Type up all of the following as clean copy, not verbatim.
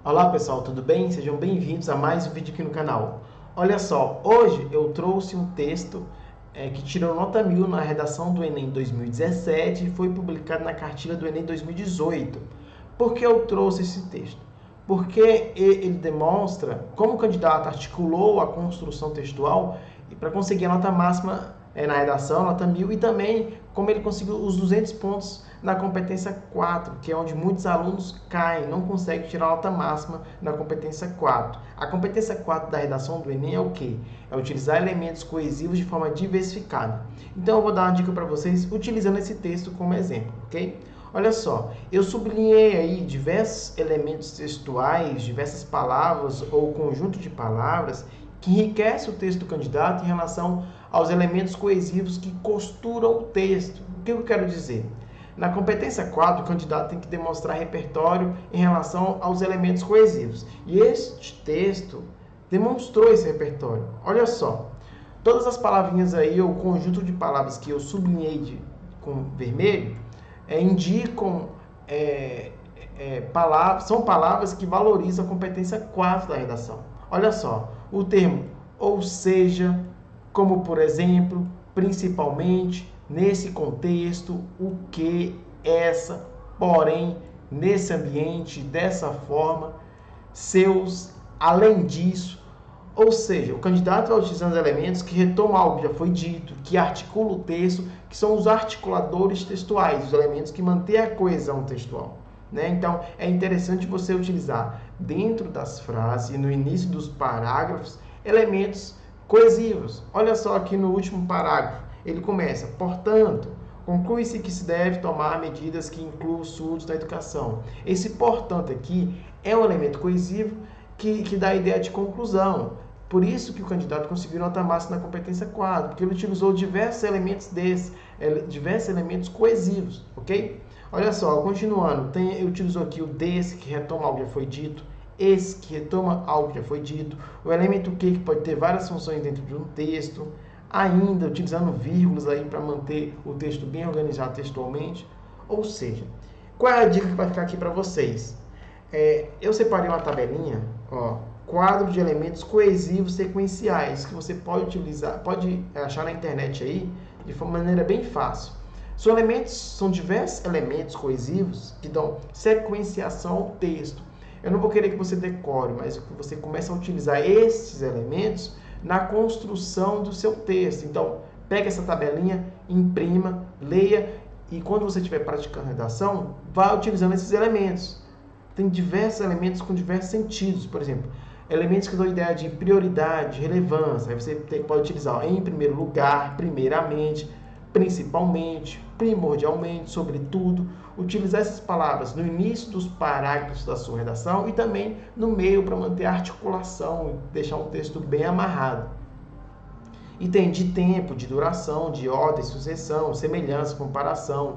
Olá pessoal, tudo bem? Sejam bem-vindos a mais um vídeo aqui no canal. Olha só, hoje eu trouxe um texto que tirou nota 1000 na redação do Enem 2017 e foi publicado na cartilha do Enem 2018. Por que eu trouxe esse texto? Porque ele demonstra como o candidato articulou a construção textual para conseguir a nota máxima na redação, nota 1000, e também como ele conseguiu os 200 pontos na competência 4, que é onde muitos alunos caem, não conseguem tirar a nota máxima na competência 4. A competência 4 da redação do Enem é o quê? É utilizar elementos coesivos de forma diversificada. Então eu vou dar uma dica para vocês utilizando esse texto como exemplo, ok? Olha só, eu sublinhei aí diversos elementos textuais, diversas palavras ou conjunto de palavras que enriquece o texto do candidato em relação aos elementos coesivos que costuram o texto. O que eu quero dizer? Na competência 4, o candidato tem que demonstrar repertório em relação aos elementos coesivos. E este texto demonstrou esse repertório. Olha só, todas as palavrinhas aí, ou conjunto de palavras que eu sublinhei com vermelho, indicam são palavras que valorizam a competência 4 da redação. Olha só, o termo ou seja, como por exemplo, principalmente, nesse contexto, o que, essa, porém, nesse ambiente, dessa forma, seus, além disso. Ou seja, o candidato vai utilizando elementos que retomam algo que já foi dito, que articulam o texto, que são os articuladores textuais, os elementos que mantêm a coesão textual. Né? Então, é interessante você utilizar dentro das frases e no início dos parágrafos elementos coesivos. Olha só aqui no último parágrafo, ele começa, portanto, conclui-se que se deve tomar medidas que incluam os surdos na educação. Esse portanto aqui é um elemento coesivo que dá a ideia de conclusão. Por isso que o candidato conseguiu nota máxima na competência 4, porque ele utilizou diversos elementos diversos elementos coesivos, ok? Olha só, continuando, ele utilizou aqui o desse, que retoma algo que já foi dito, esse, que retoma algo que já foi dito, o elemento que pode ter várias funções dentro de um texto, ainda utilizando vírgulas aí para manter o texto bem organizado textualmente. Ou seja, qual é a dica que vai ficar aqui para vocês? Eu separei uma tabelinha, ó, quadro de elementos coesivos sequenciais, que você pode utilizar, pode achar na internet aí, de uma maneira bem fácil. São diversos elementos coesivos que dão sequenciação ao texto. Eu não vou querer que você decore, mas que você comece a utilizar esses elementos na construção do seu texto. Então, pega essa tabelinha, imprima, leia, e quando você estiver praticando redação, vá utilizando esses elementos. Tem diversos elementos com diversos sentidos. Por exemplo, elementos que dão ideia de prioridade, relevância. Aí você pode utilizar em primeiro lugar, primeiramente, principalmente, primordialmente, sobretudo. Utilizar essas palavras no início dos parágrafos da sua redação e também no meio para manter a articulação e deixar um texto bem amarrado. E tem de tempo, de duração, de ordem, sucessão, semelhança, comparação,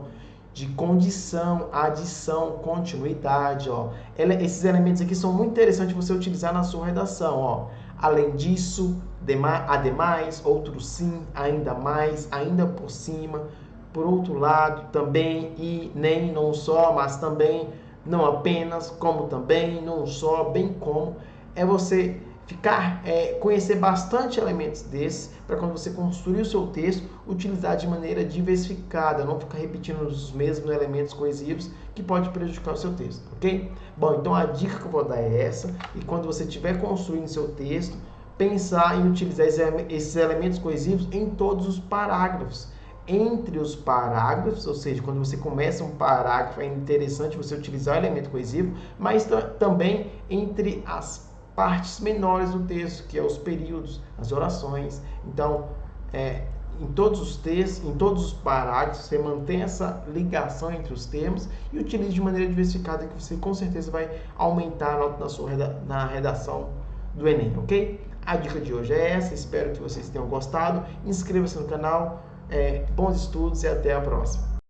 de condição, adição, continuidade. Ó. Esses elementos aqui são muito interessantes você utilizar na sua redação. Ó. Além disso, ademais, outro sim, ainda mais, ainda por cima, por outro lado, também, e nem, não só, mas também, não apenas, como também, não só, bem como. É você conhecer bastante elementos desses, para quando você construir o seu texto, utilizar de maneira diversificada, não ficar repetindo os mesmos elementos coesivos que pode prejudicar o seu texto, ok? Bom, então a dica que eu vou dar é essa, e quando você estiver construindo seu texto, pensar em utilizar esses elementos coesivos em todos os parágrafos. Entre os parágrafos, ou seja, quando você começa um parágrafo, é interessante você utilizar o elemento coesivo, mas também entre as partes menores do texto, que é os períodos, as orações. Então, em todos os textos, em todos os parágrafos, você mantém essa ligação entre os termos e utilize de maneira diversificada, que você com certeza vai aumentar a nota na redação do Enem, ok? A dica de hoje é essa, espero que vocês tenham gostado. Inscreva-se no canal, bons estudos e até a próxima.